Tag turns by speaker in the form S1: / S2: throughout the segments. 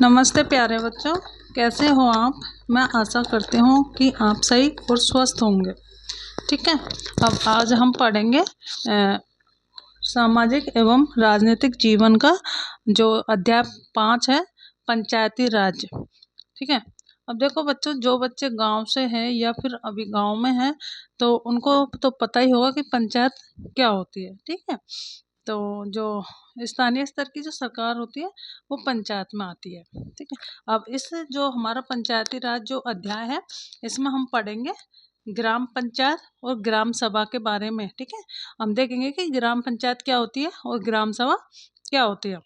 S1: नमस्ते प्यारे बच्चों, कैसे हो आप। मैं आशा करती हूँ कि आप सही और स्वस्थ होंगे। ठीक है। अब आज हम पढ़ेंगे सामाजिक एवं राजनीतिक जीवन का जो अध्याय 5 है, पंचायती राज। ठीक है। अब देखो बच्चों, जो बच्चे गांव से हैं या फिर अभी गांव में हैं तो उनको तो पता ही होगा कि पंचायत क्या होती है। ठीक है। तो जो स्थानीय स्तर की जो सरकार होती है वो पंचायत में आती है। ठीक है। अब इस जो हमारा पंचायती राज जो अध्याय है, इसमें हम पढ़ेंगे ग्राम पंचायत और ग्राम सभा के बारे में। ठीक है। हम देखेंगे कि ग्राम पंचायत क्या होती है और ग्राम सभा क्या होती है।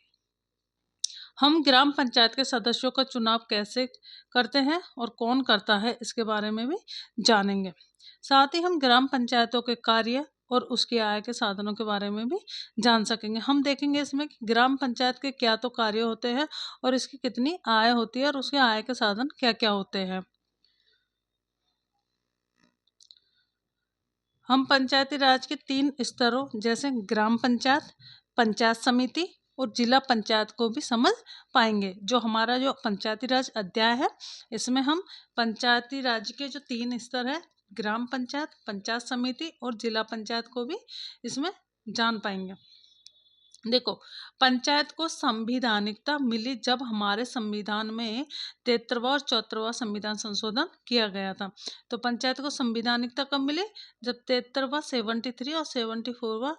S1: हम ग्राम पंचायत के सदस्यों का चुनाव कैसे करते हैं और कौन करता है, इसके बारे में भी जानेंगे। साथ ही हम ग्राम पंचायतों के कार्य और उसकी आय के साधनों के बारे में भी जान सकेंगे। हम देखेंगे इसमें कि ग्राम पंचायत के क्या तो कार्य होते हैं और इसकी कितनी आय होती है और उसके आय के साधन क्या क्या होते हैं। हम पंचायती राज के 3 स्तरों जैसे ग्राम पंचायत, पंचायत समिति और जिला पंचायत को भी समझ पाएंगे। जो हमारा जो पंचायती राज अध्याय है, इसमें हम पंचायती राज के जो 3 स्तर है, ग्राम पंचायत, पंचायत समिति और जिला पंचायत को भी इसमें जान पाएंगे। देखो, पंचायत को संवैधानिकता मिली जब हमारे संविधान में 73वां और 74वां संविधान संशोधन किया गया था। तो पंचायत को संवैधानिकता कब मिली? जब 73वां 73 और 74वां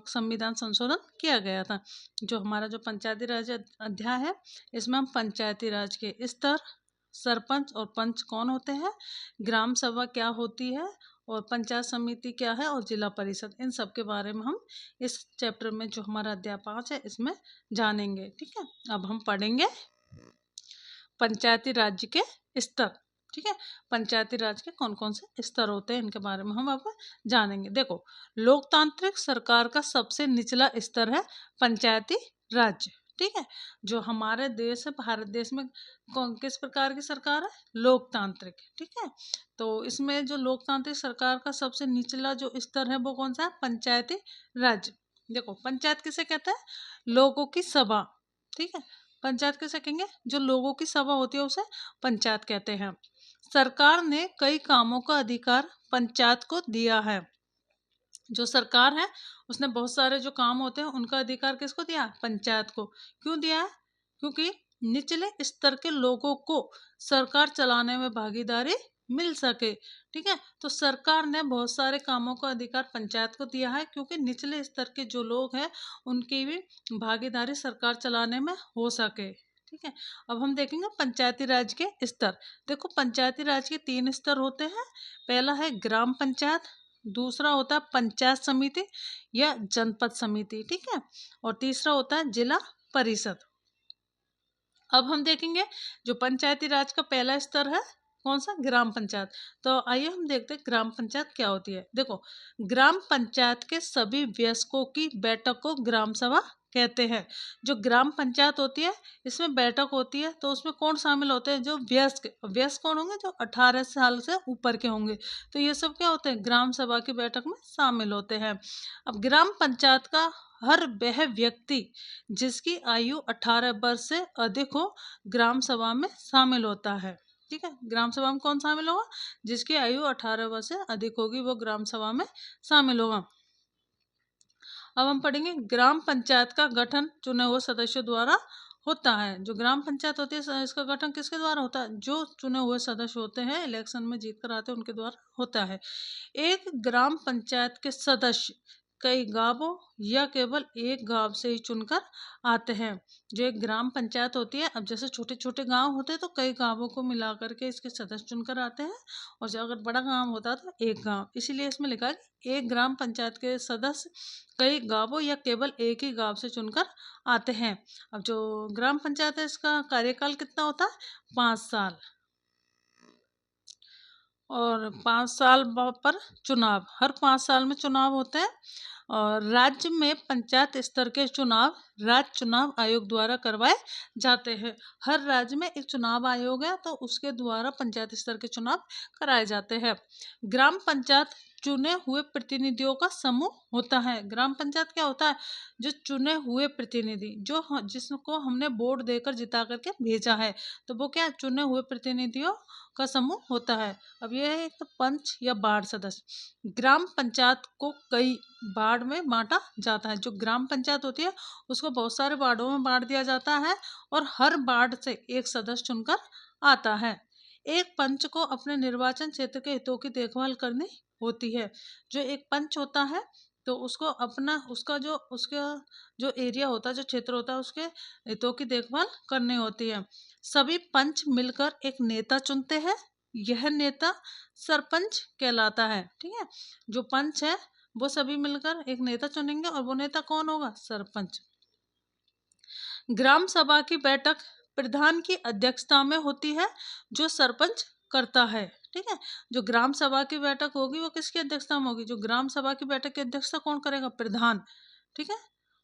S1: संविधान संशोधन किया गया था। जो हमारा जो पंचायती राज अध्याय है, इसमें हम पंचायती राज के स्तर, सरपंच और पंच कौन होते हैं, ग्राम सभा क्या होती है और पंचायत समिति क्या है और जिला परिषद, इन सब के बारे में हम इस चैप्टर में जो हमारा अध्याय 5 है इसमें जानेंगे। ठीक है। अब हम पढ़ेंगे पंचायती राज्य के स्तर। ठीक है। पंचायती राज के कौन कौन से स्तर होते हैं, इनके बारे में हम अब जानेंगे। देखो, लोकतांत्रिक सरकार का सबसे निचला स्तर है पंचायती राज्य। ठीक है। जो हमारे देश है, भारत देश में किस प्रकार की सरकार है? लोकतांत्रिक। ठीक है। तो इसमें जो लोकतांत्रिक सरकार का सबसे निचला जो स्तर है वो कौन सा है? पंचायती राज्य। देखो, पंचायत किसे कहते हैं? लोगों की सभा। ठीक है। पंचायत किसे कहेंगे? जो लोगों की सभा होती है उसे पंचायत कहते हैं। सरकार ने कई कामों का अधिकार पंचायत को दिया है। जो सरकार है उसने बहुत सारे जो काम होते हैं उनका अधिकार किसको दिया? पंचायत को। क्यों दिया है? क्योंकि निचले स्तर के लोगों को सरकार चलाने में भागीदारी मिल सके। ठीक है। तो सरकार ने बहुत सारे कामों का अधिकार पंचायत को दिया है क्योंकि निचले स्तर के जो लोग हैं उनकी भी भागीदारी सरकार चलाने में हो सके। ठीक है। अब हम देखेंगे पंचायती राज के स्तर। देखो, पंचायती राज के 3 स्तर होते हैं। पहला है ग्राम पंचायत, दूसरा होता है पंचायत समिति या जनपद समिति। ठीक है। और तीसरा होता है जिला परिषद। अब हम देखेंगे जो पंचायती राज का पहला स्तर है कौन सा? ग्राम पंचायत। तो आइए हम देखते हैं ग्राम पंचायत क्या होती है। देखो, ग्राम पंचायत के सभी वयस्कों की बैठक को ग्राम सभा कहते हैं। जो ग्राम पंचायत होती है इसमें बैठक होती है तो उसमें कौन शामिल होते हैं? जो वयस्क। वयस्क कौन होंगे? जो 18 साल से ऊपर के होंगे। तो ये सब क्या होते हैं? ग्राम सभा की बैठक में शामिल होते हैं। अब ग्राम पंचायत का हर वह व्यक्ति जिसकी आयु 18 वर्ष से अधिक हो ग्राम सभा में शामिल होता है। ठीक है। ग्राम सभा में कौन शामिल होगा? जिसकी आयु 18 वर्ष से अधिक होगी वो ग्राम सभा में शामिल होगा। अब हम पढ़ेंगे ग्राम पंचायत का गठन चुने हुए सदस्यों द्वारा होता है। जो ग्राम पंचायत होती है इसका गठन किसके द्वारा होता है? जो चुने हुए सदस्य होते हैं, इलेक्शन में जीत कर आते हैं, उनके द्वारा होता है। एक ग्राम पंचायत के सदस्य कई गांवों या केवल एक गांव से ही चुनकर आते हैं। जो एक ग्राम पंचायत होती है, अब जैसे छोटे छोटे गांव होते हैं तो कई गांवों को मिला करके इसके सदस्य चुनकर आते हैं, और जब अगर बड़ा गांव होता है तो एक गांव। इसीलिए इसमें लिखा है कि एक ग्राम पंचायत के सदस्य कई गांवों या केवल एक ही गांव से चुनकर आते हैं। अब जो ग्राम पंचायत है इसका कार्यकाल कितना होता है? 5 साल। और 5 साल पर चुनाव, हर 5 साल में चुनाव होते हैं। और राज्य में पंचायत स्तर के चुनाव राज्य चुनाव आयोग द्वारा करवाए जाते हैं। हर राज्य में एक चुनाव आयोग है तो उसके द्वारा पंचायत स्तर के चुनाव कराए जाते हैं। ग्राम पंचायत चुने हुए प्रतिनिधियों का समूह होता है। ग्राम पंचायत क्या होता है? जो चुने हुए प्रतिनिधि, जिसको हमने वोट देकर जिता करके भेजा है, तो वो क्या, चुने हुए प्रतिनिधियों का समूह होता है। अब ये है तो पंच या वार्ड सदस्य। ग्राम पंचायत को कई वार्ड में बांटा जाता है। जो ग्राम पंचायत होती है उसको बहुत सारे वार्डों में बांट दिया जाता है और हर वार्ड से एक सदस्य चुनकर आता है। एक पंच को अपने निर्वाचन क्षेत्र के हितों की देखभाल करनी होती है। जो एक पंच होता है तो उसको अपना उसका जो एरिया होता है, जो क्षेत्र होता है, उसके हितों की देखभाल करनी होती है। सभी पंच मिलकर एक नेता चुनते हैं। यह नेता सरपंच कहलाता है। ठीक है, जो पंच है वो सभी मिलकर एक नेता चुनेंगे और वो नेता कौन होगा? सरपंच। ग्राम सभा की बैठक प्रधान की अध्यक्षता में होती है, जो सरपंच करता है। ठीक है, जो ग्राम सभा की बैठक होगी वो किसकी अध्यक्षता में होगी? जो ग्राम सभा की बैठक की अध्यक्षता कौन करेगा? प्रधान। ठीक है,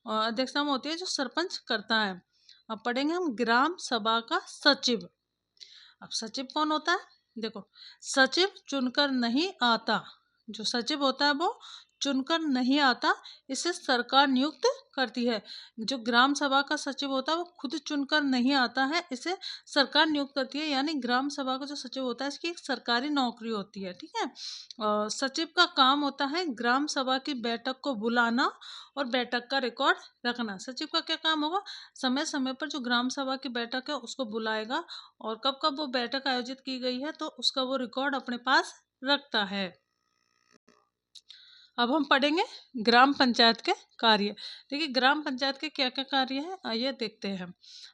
S1: और अध्यक्षता में होती है जो सरपंच करता है। अब पढ़ेंगे हम ग्राम सभा का सचिव। अब सचिव कौन होता है? देखो, सचिव चुनकर नहीं आता। जो सचिव होता है वो चुनकर नहीं आता, इसे सरकार नियुक्त करती है। जो ग्राम सभा का सचिव होता है वो खुद चुनकर नहीं आता है, इसे सरकार नियुक्त करती है। यानी ग्राम सभा का जो सचिव होता है इसकी एक सरकारी नौकरी होती है। ठीक है, सचिव का काम होता है ग्राम सभा की बैठक को बुलाना और बैठक का रिकॉर्ड रखना। सचिव का क्या काम होगा? समय समय पर जो ग्राम सभा की बैठक है उसको बुलाएगा और कब कब वो बैठक आयोजित की गई है तो उसका वो रिकॉर्ड अपने पास रखता है। अब हम पढ़ेंगे ग्राम पंचायत के कार्य। देखिए, ग्राम पंचायत के क्या क्या कार्य है आइए देखते हैं।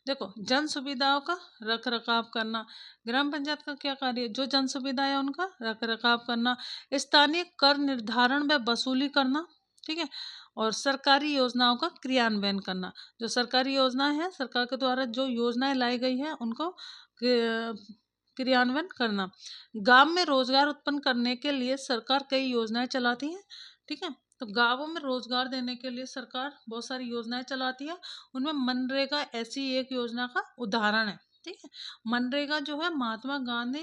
S1: देखो, जन सुविधाओं का रख रखाव करना। ग्राम पंचायत का क्या कार्य है? जो जन सुविधा है उनका रख रखाव करना, स्थानीय कर निर्धारण व वसूली करना। ठीक है, और सरकारी योजनाओं का क्रियान्वयन करना। जो सरकारी योजनाएं हैं, सरकार के द्वारा जो योजनाएं लाई गई है उनको क्रियान्वयन करना। गांव में रोजगार उत्पन्न करने के लिए सरकार कई योजनाएं चलाती है। ठीक है, तो गांवों में रोजगार देने के लिए सरकार बहुत सारी योजनाएं चलाती है। उनमें मनरेगा ऐसी एक योजना का उदाहरण है। ठीक है, मनरेगा जो है महात्मा गांधी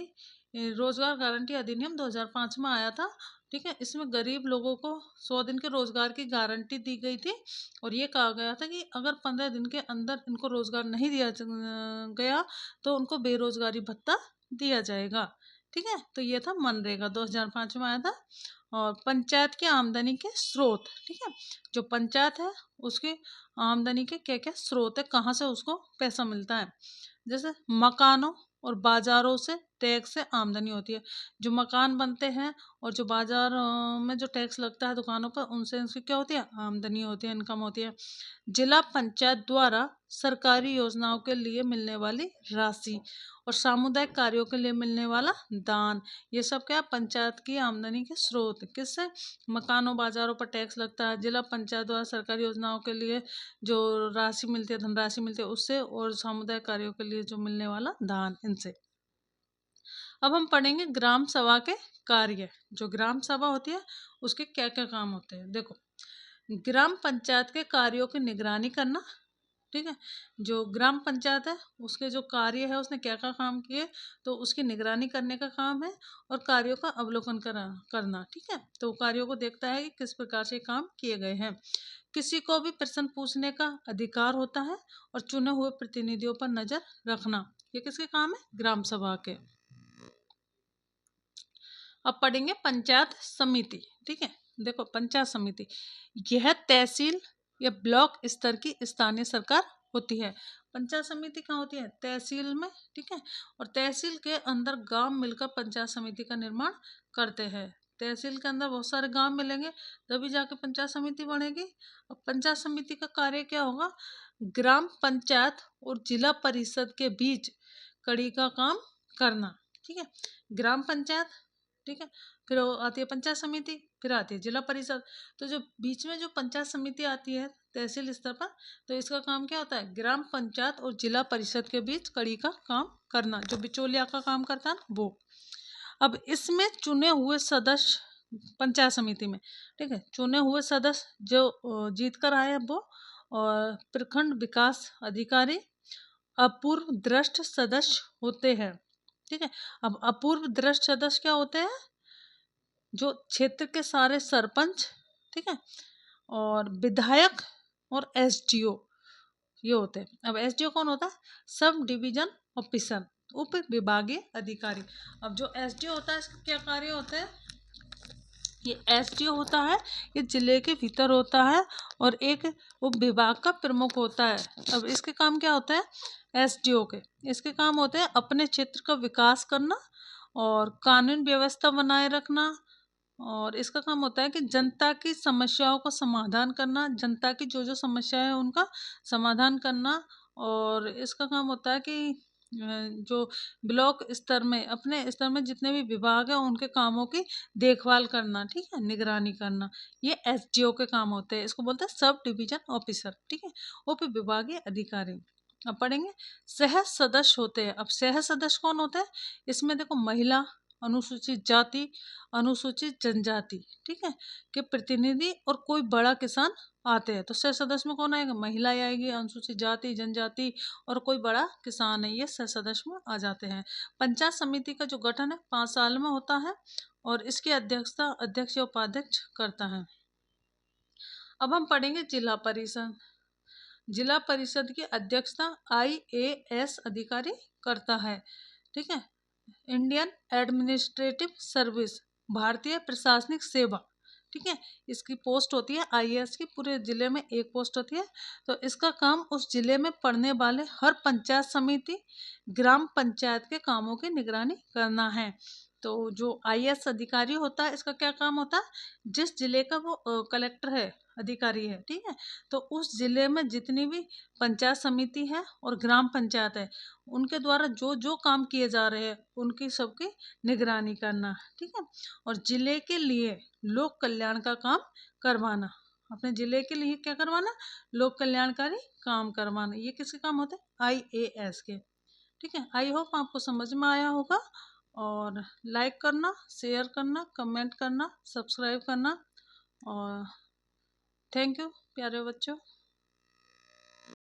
S1: रोजगार गारंटी अधिनियम 2005 में आया था। ठीक है, इसमें गरीब लोगों को 100 दिन के रोजगार की गारंटी दी गई थी और ये कहा गया था कि अगर 15 दिन के अंदर इनको रोजगार नहीं दिया गया तो उनको बेरोजगारी भत्ता दिया जाएगा। ठीक है, तो ये था मनरेगा, 2005 में आया था। और पंचायत की आमदनी के स्रोत। ठीक है, जो पंचायत है उसकी आमदनी के क्या क्या स्रोत है, कहाँ से उसको पैसा मिलता है? जैसे मकानों और बाजारों से टैक्स से आमदनी होती है। जो मकान बनते हैं और जो बाजार में जो टैक्स लगता है दुकानों पर, उनसे उसकी क्या होती है? आमदनी होती है, इनकम होती है। जिला पंचायत द्वारा सरकारी योजनाओं के लिए मिलने वाली राशि और सामुदायिक कार्यों के लिए मिलने वाला दान, ये सब क्या? पंचायत की आमदनी के स्रोत। किससे? मकानों बाजारों पर टैक्स लगता है, जिला पंचायत द्वारा सरकारी योजनाओं के लिए जो राशि मिलती है, धनराशि मिलती है उससे, और सामुदायिक कार्यों के लिए जो मिलने वाला दान, इनसे। अब हम पढ़ेंगे ग्राम सभा के कार्य। जो ग्राम सभा होती है उसके क्या क्या काम होते हैं? देखो, ग्राम पंचायत के कार्यों की निगरानी करना। ठीक है, जो ग्राम पंचायत है उसके जो कार्य है उसने क्या क्या काम किए तो उसकी निगरानी करने का काम है और कार्यों का अवलोकन करना। ठीक है, तो कार्यों को देखता है कि किस प्रकार से काम किए गए हैं। किसी को भी प्रश्न पूछने का अधिकार होता है और चुने हुए प्रतिनिधियों पर नजर रखना। ये किसके काम है? ग्राम सभा के। अब पढ़ेंगे पंचायत समिति। ठीक है, देखो, पंचायत समिति यह तहसील या ब्लॉक स्तर की स्थानीय सरकार होती है। पंचायत समिति कहाँ होती है? तहसील में। ठीक है, और तहसील के अंदर गांव मिलकर पंचायत समिति का निर्माण करते हैं। तहसील के अंदर बहुत सारे गांव मिलेंगे तभी जाके पंचायत समिति बनेगी। अब पंचायत समिति का कार्य क्या होगा? ग्राम पंचायत और जिला परिषद के बीच कड़ी का काम करना। ठीक है, ग्राम पंचायत, ठीक है, फिर आती है पंचायत समिति, फिर आती है जिला परिषद। तो जो बीच में जो पंचायत समिति आती है तहसील स्तर पर, तो इसका काम क्या होता है? ग्राम पंचायत और जिला परिषद के बीच कड़ी का काम करना, जो बिचौलिया का काम करता है वो। अब इसमें चुने हुए सदस्य पंचायत समिति में, ठीक है, चुने हुए सदस्य जो जीत कर आए हैं वो, और प्रखंड विकास अधिकारी अपूर्व दृष्ट सदस्य होते हैं। ठीक है, अब अपूर्व दृष्ट सदस्य क्या होते हैं? जो क्षेत्र के सारे सरपंच, ठीक है, और विधायक और एसडीओ ये होते हैं। अब एसडीओ कौन होता है? सब डिवीजन ऑफिसर, उप विभागीय अधिकारी। अब जो एसडीओ होता है इसके क्या कार्य होते हैं? ये एसडीओ होता है, ये जिले के भीतर होता है और एक उप विभाग का प्रमुख होता है। अब इसके काम क्या होते हैं? एसडीओ के इसके काम होते हैं अपने क्षेत्र का विकास करना और कानून व्यवस्था बनाए रखना, और इसका काम होता है कि जनता की समस्याओं का समाधान करना, जनता की जो जो समस्या है उनका समाधान करना। और इसका काम होता है कि जो ब्लॉक स्तर में, अपने स्तर में जितने भी विभाग हैं उनके कामों की देखभाल करना, ठीक है, निगरानी करना। ये एसडीओ के काम होते हैं, इसको बोलते हैं सब डिवीजन ऑफिसर, ठीक है, उप विभागीय अधिकारी। अब पढ़ेंगे सह सदस्य होते हैं। अब सह सदस्य कौन होते हैं? इसमें देखो महिला, अनुसूचित जाति, अनुसूचित जनजाति, ठीक है, के प्रतिनिधि और कोई बड़ा किसान आते हैं। तो सह सदस्य में कौन आएगा? महिला आएगी, अनुसूचित जाति, जनजाति और कोई बड़ा किसान है, ये सह सदस्य में आ जाते हैं। पंचायत समिति का जो गठन है 5 साल में होता है और इसकी अध्यक्षता अध्यक्ष या उपाध्यक्ष करता है। अब हम पढ़ेंगे जिला परिषद। जिला परिषद की अध्यक्षता आईएएस अधिकारी करता है, ठीक है, इंडियन एडमिनिस्ट्रेटिव सर्विस, भारतीय प्रशासनिक सेवा, ठीक है, इसकी पोस्ट होती है आईएएस की। पूरे जिले में एक पोस्ट होती है। तो इसका काम उस जिले में पड़ने वाले हर पंचायत समिति, ग्राम पंचायत के कामों की निगरानी करना है। तो जो आईएएस अधिकारी होता है इसका क्या काम होता है? जिस जिले का वो कलेक्टर है, अधिकारी है, ठीक है, तो उस जिले में जितनी भी पंचायत समिति है और ग्राम पंचायत है उनके द्वारा जो जो काम किए जा रहे हैं उनकी सबकी निगरानी करना, ठीक है, और जिले के लिए लोक कल्याण का काम करवाना। अपने जिले के लिए क्या करवाना? लोक कल्याणकारी काम करवाना। ये किसके काम होते हैं? आईएएस के, ठीक है। आई होप आपको समझ में आया होगा, और लाइक करना, शेयर करना, कमेंट करना, सब्सक्राइब करना, और थैंक यू प्यारे बच्चों।